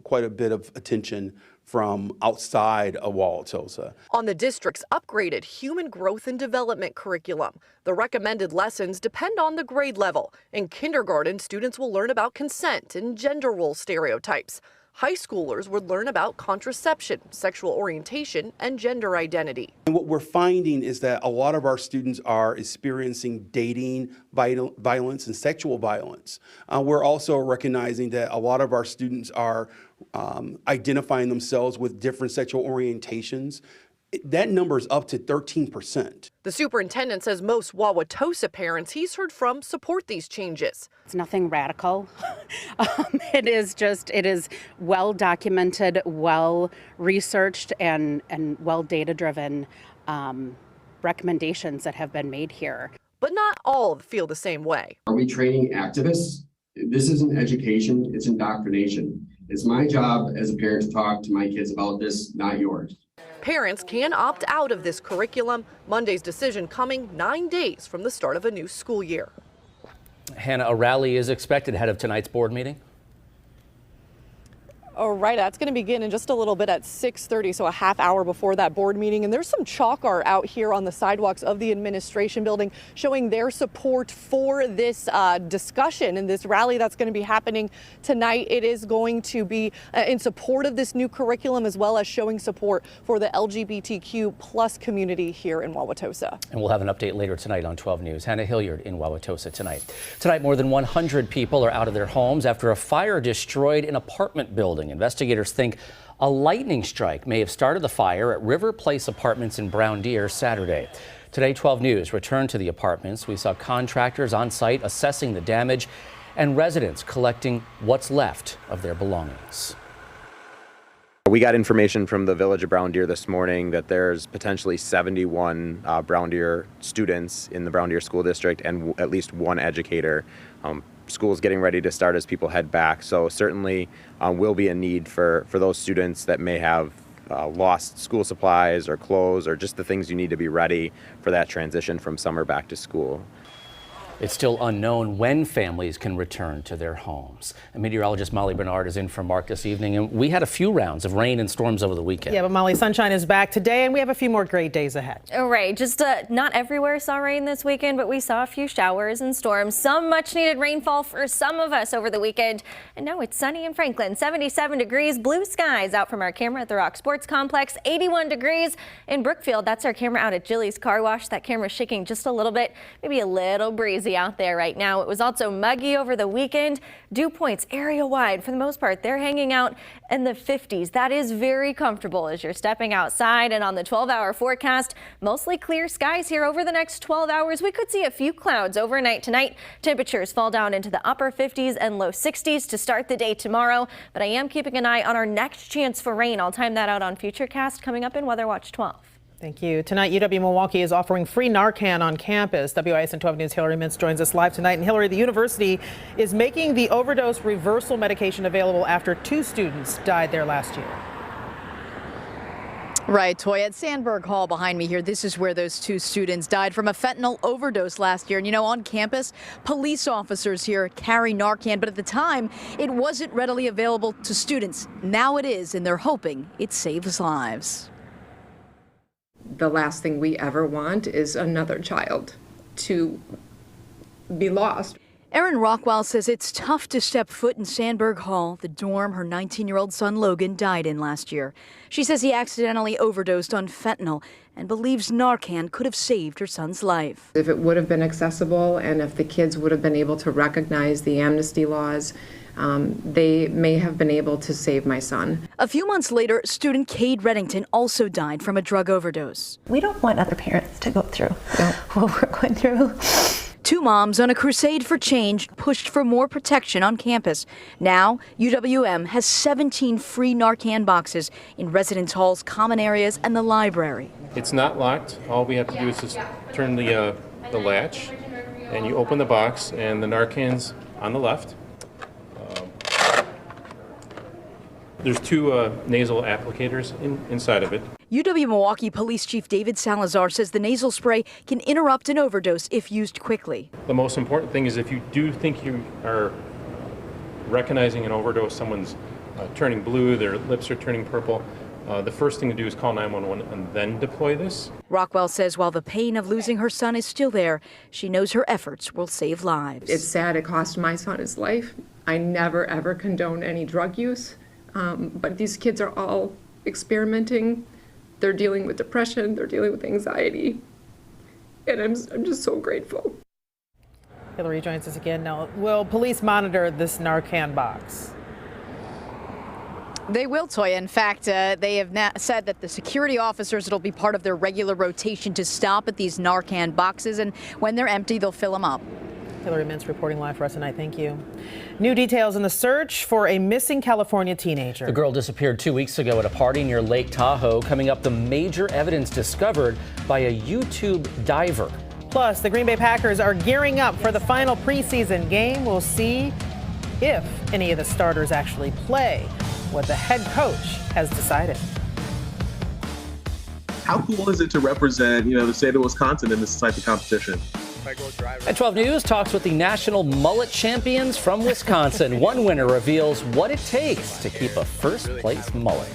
quite a bit of attention from outside of Wauwatosa. On the district's upgraded human growth and development curriculum, the recommended lessons depend on the grade level. In kindergarten, students will learn about consent and gender role stereotypes. High schoolers would learn about contraception, sexual orientation, and gender identity. And what we're finding is that a lot of our students are experiencing dating violence and sexual violence. We're also recognizing that a lot of our students are identifying themselves with different sexual orientations. That number is up to 13%. The superintendent says most Wauwatosa parents he's heard from support these changes. It's nothing radical. It is well documented, well researched, and well data driven recommendations that have been made here. But not all feel the same way. Are we training activists? This isn't education, it's indoctrination. It's my job as a parent to talk to my kids about this, not yours. Parents can opt out of this curriculum. Monday's decision coming 9 days from the start of a new school year. Hannah, a rally is expected ahead of tonight's board meeting. Oh, right. That's going to begin in just a little bit at 6:30, so a half hour before that board meeting. And there's some chalk art out here on the sidewalks of the administration building showing their support for this discussion and this rally that's going to be happening tonight. It is going to be in support of this new curriculum, as well as showing support for the LGBTQ plus community here in Wauwatosa. And we'll have an update later tonight on 12 News. Hannah Hilliard in Wauwatosa tonight. Tonight, more than 100 people are out of their homes after a fire destroyed an apartment building. Investigators think a lightning strike may have started the fire at River Place Apartments in Brown Deer Saturday. Today, 12 News returned to the apartments. We saw contractors on site assessing the damage and residents collecting what's left of their belongings. We got information from the Village of Brown Deer this morning that there's potentially 71 Brown Deer students in the Brown Deer School District and at least one educator. School's getting ready to start as people head back, so certainly will be a need for those students that may have lost school supplies or clothes or just the things you need to be ready for that transition from summer back to school. It's still unknown when families can return to their homes. And meteorologist Molly Bernard is in for Mark this evening, and we had a few rounds of rain and storms over the weekend. Yeah, but Molly, sunshine is back today, and we have a few more great days ahead. All right, just not everywhere saw rain this weekend, but we saw a few showers and storms, some much-needed rainfall for some of us over the weekend. And now it's sunny in Franklin, 77 degrees, blue skies out from our camera at the Rock Sports Complex, 81 degrees in Brookfield. That's our camera out at Jilly's Car Wash. That camera's shaking just a little bit, maybe a little breezy out there right now. It was also muggy over the weekend. Dew points area wide, for the most part, they're hanging out in the 50s. That is very comfortable as you're stepping outside. And on the 12-hour forecast, mostly clear skies here over the next 12 hours. We could see a few clouds overnight tonight. Temperatures fall down into the upper 50s and low 60s to start the day tomorrow. But I am keeping an eye on our next chance for rain. I'll time that out on Futurecast coming up in Weather Watch 12. Thank you. Tonight, UW-Milwaukee is offering free Narcan on campus. WISN 12 News' Hillary Mintz joins us live tonight. And Hillary, the university is making the overdose reversal medication available after 2 students died there last year. Right, Toy, at Sandberg Hall behind me here, this is where those 2 students died from a fentanyl overdose last year. And you know, on campus, police officers here carry Narcan, but at the time, it wasn't readily available to students. Now it is, and they're hoping it saves lives. The last thing we ever want is another child to be lost. Erin Rockwell says it's tough to step foot in Sandberg Hall, the dorm her 19-year-old son Logan died in last year. She says he accidentally overdosed on fentanyl and believes Narcan could have saved her son's life. If it would have been accessible and if the kids would have been able to recognize the amnesty laws, they may have been able to save my son. A few months later, student Cade Reddington also died from a drug overdose. We don't want other parents to go through what we're going through. 2 moms on a crusade for change pushed for more protection on campus. Now, UWM has 17 free Narcan boxes in residence halls, common areas, and the library. It's not locked. All we have to do is just turn the latch, and you open the box, and the Narcan's on the left. There's 2 nasal applicators inside of it. UW-Milwaukee Police Chief David Salazar says the nasal spray can interrupt an overdose if used quickly. The most important thing is if you do think you are recognizing an overdose, someone's turning blue, their lips are turning purple, the first thing to do is call 911 and then deploy this. Rockwell says while the pain of losing her son is still there, she knows her efforts will save lives. It's sad it cost my son his life. I never, ever condone any drug use, but these kids are all experimenting. They're dealing with depression, they're dealing with anxiety, and I'm just so grateful. Hillary joins us again now. Will police monitor this Narcan box? They will, Toya. In fact, they have said that the security officers, it'll be part of their regular rotation to stop at these Narcan boxes, and when they're empty, they'll fill them up. Hillary Mintz reporting live for us tonight. Thank you. New details in the search for a missing California teenager. The girl disappeared 2 weeks ago at a party near Lake Tahoe. Coming up, the major evidence discovered by a YouTube diver. Plus, the Green Bay Packers are gearing up for the final preseason game. We'll see if any of the starters actually play, what the head coach has decided. How cool is it to represent, the state of Wisconsin in this type of competition? At 12 News talks with the national mullet champions from Wisconsin. One winner reveals what it takes to keep a first place mullet.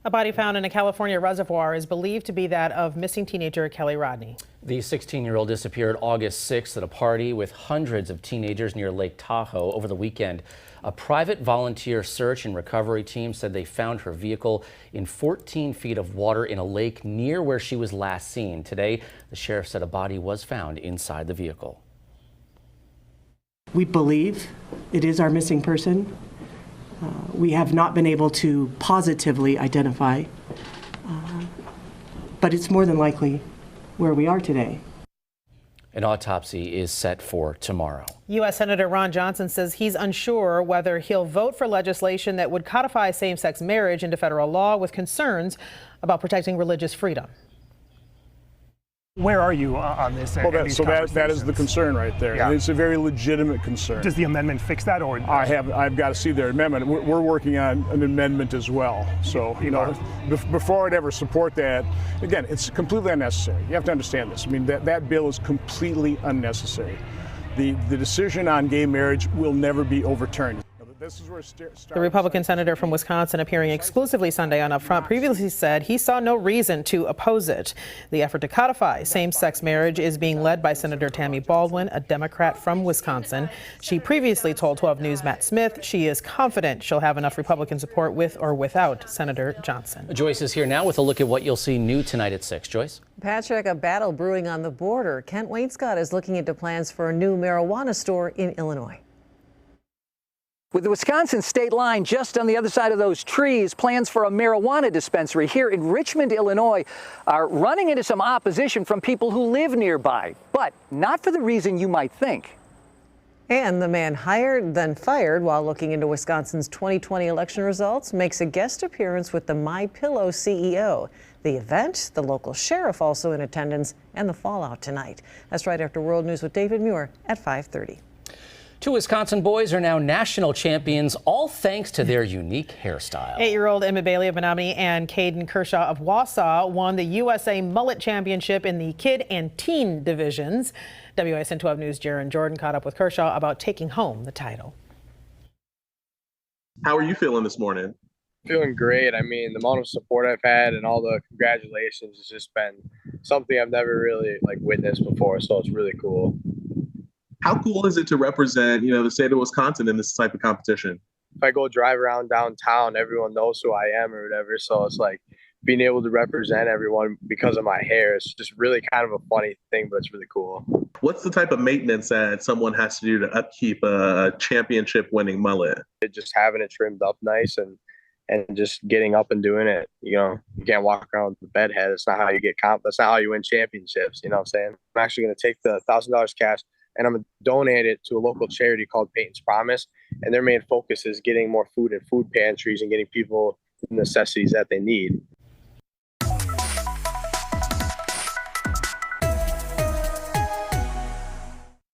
A body found in a California reservoir is believed to be that of missing teenager Kelly Rodney. The 16-year-old disappeared August 6th at a party with hundreds of teenagers near Lake Tahoe over the weekend. A private volunteer search and recovery team said they found her vehicle in 14 feet of water in a lake near where she was last seen. Today, the sheriff said a body was found inside the vehicle. We believe it is our missing person. We have not been able to positively identify, but it's more than likely where we are today. An autopsy is set for tomorrow. U.S. Senator Ron Johnson says he's unsure whether he'll vote for legislation that would codify same-sex marriage into federal law, with concerns about protecting religious freedom. Where are you on this? Well, that is the concern right there. Yeah. It's a very legitimate concern. Does the amendment fix that, or I've got to see their amendment. We're working on an amendment as well. So before I'd ever support that, again, it's completely unnecessary. You have to understand this. I mean, that bill is completely unnecessary. The decision on gay marriage will never be overturned. This is where the Republican senator from Wisconsin, appearing exclusively Sunday on Upfront, previously said he saw no reason to oppose it. The effort to codify same-sex marriage is being led by Senator Tammy Baldwin, a Democrat from Wisconsin. She previously told 12 News' Matt Smith she is confident she'll have enough Republican support with or without Senator Johnson. Joyce is here now with a look at what you'll see new tonight at 6. Joyce? Patrick, a battle brewing on the border. Kent Wainscott is looking into plans for a new marijuana store in Illinois. With the Wisconsin state line just on the other side of those trees, plans for a marijuana dispensary here in Richmond, Illinois, are running into some opposition from people who live nearby, but not for the reason you might think. And the man hired, then fired while looking into Wisconsin's 2020 election results makes a guest appearance with the MyPillow CEO. The event, the local sheriff also in attendance, and the fallout tonight. That's right after World News with David Muir at 5:30. 2 Wisconsin boys are now national champions, all thanks to their unique hairstyle. 8-year-old Emma Bailey of Menominee and Caden Kershaw of Wausau won the USA Mullet Championship in the Kid and Teen divisions. WISN 12 News' Jaron Jordan caught up with Kershaw about taking home the title. How are you feeling this morning? Feeling great. I mean, the amount of support I've had and all the congratulations has just been something I've never really witnessed before, so it's really cool. How cool is it to represent, the state of Wisconsin in this type of competition? If I go drive around downtown, everyone knows who I am or whatever. So it's like being able to represent everyone because of my hair. It's just really kind of a funny thing, but it's really cool. What's the type of maintenance that someone has to do to upkeep a championship winning mullet? Just having it trimmed up nice and just getting up and doing it. You can't walk around with the bedhead. It's not how you get that's not how you win championships. You know what I'm saying? I'm actually going to take the $1,000 cash and I'm going to donate it to a local charity called Peyton's Promise. And their main focus is getting more food in food pantries and getting people the necessities that they need.